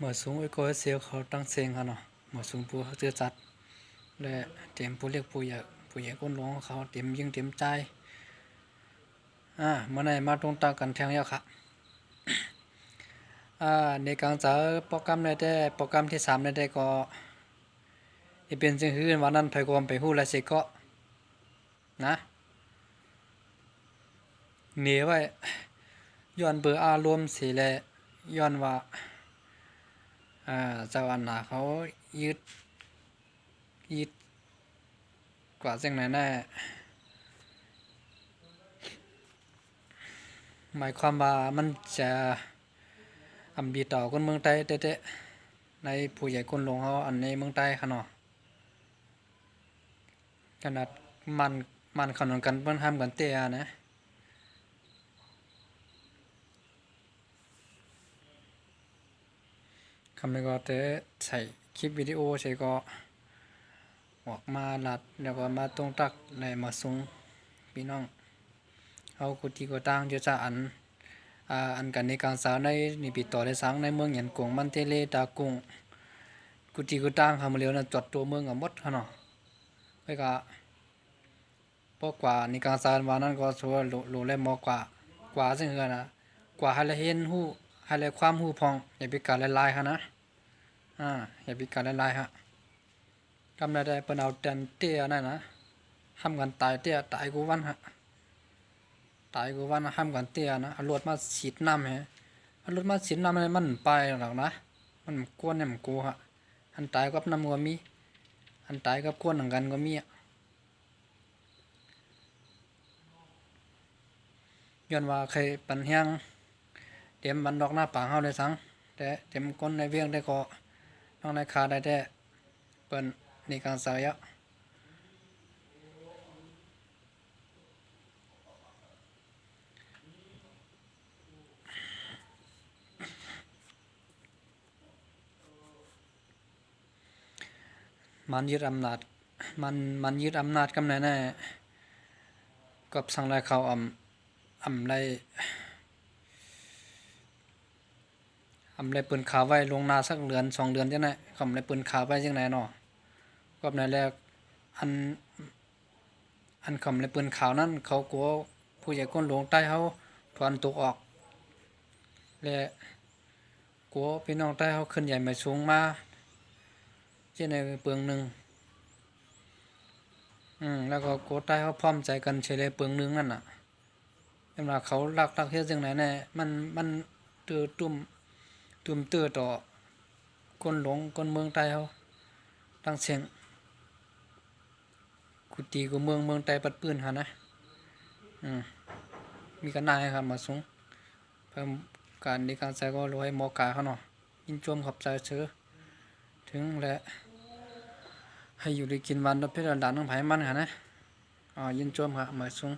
mở xuống với cô siêuเขาtăng sen hả nó mở xuống bùa chưa chặt để tiệm bùa liệt bùa dạy con lôngเขาtiệmยิงtiệmใจเมื่อไหร่มาตรงตากันแทงยาค่ะในการจะโปรแกรมได้โปรแกรมที่3ได้ก็เป็นจึงคือวันนั้นไปกวมไปหู้และสิก็นะเหนียวไว้ย้อนเบอร์อารมณ์สีแลย้อนว่าเจ้าอันหนาเขายึดกว่าจังไหนแน่หมายความว่ามันจะบีต่อคนเมืองใต้เต้ในผู้ใหญ่คนหลวงเขาอันในเมืองใต้ขนาดมันขนนกันเปิ้นห้ามกันเตี้ยนะคำนี้ก็เตะใส่คลิปวิดีโอใส่ก็ออกมาลัดแล้วก็มาตรงตักในมาสูงพี่น้องเอากุฏิก็ตั้งจะอันกันในการสาวในนี่ปิดต่อได้สังในเมืองหยันกงมันเตเลตากงกุฏิก็ตั้งทำเร็วนะจอดตัวเมืองกับมดขนาดไปก็พวกกว่าในการสาววันนั้นก็ชัวร์โลเล่มอกว่าซึ่งเอนะกว่าให้ละเห็นหู้ให้ละความหู้พองอย่าไปการลายฮะนะอย่าไปการลายฮะกำลังได้เป็นเอาเต็นเตี้ยนั่นนะทำกันตายเตี้ยตายกูวันฮะตายกูวันห้ามกันเตี้ยนะเอารถมาฉีดน้ำฮะเอารถมาฉีดน้ำมันไปหรอกนะมันกวนเนี่ยมันกูฮะอันตายกับน้ำก็มีอันตายกับกวนหนังกันก็มีย้อนว่าเคยปันเฮียงเตรียมบันดอกหน้าป่าเฮาได้สังแต่เตรียมก้นในเวียงได้ก็น้องในคาได้แต่เปิ้นในการสายะมันยึดอำนาจมันยึดอำนาจกำไหนแน่กับสังไรเขาไรปืนขาไว้ลงนาสักเดือน2 เดือนจังได๋คำไรปืนขาไว้จังได๋เนาะกับในแรกอันคำไรปืนขาวนั้นเขากลัวผู้ใหญ่คนหลวงใต้เขาถอนตกออกและกลัวพี่น้องใต้เขาขึ้นใหญ่มาสูงมาเช่นในเปลืองนึงแล้วก็โกใต้เขาพร้อมใจกันเฉลยเปลืองนึงนั่นน่ะเวลาเขาลักเฮ็ดจังได๋แน่มันตื้อตุ้มตื้อต่อคนหลงคนเมืองใต้เขาตั้งเสียงกุฏิกูเมืองใต้ปัดปืนหั่นนะมีกันนายครับมาสูงเพิ่มการในการใส่ก็รวยหมอกาเขาเนาะยินจมขอบใจเชื้อถึงและให้อยู่ได้กินวันดอกเพชรด่านน้องไผมันหั่นนะยินจมครับมาสูง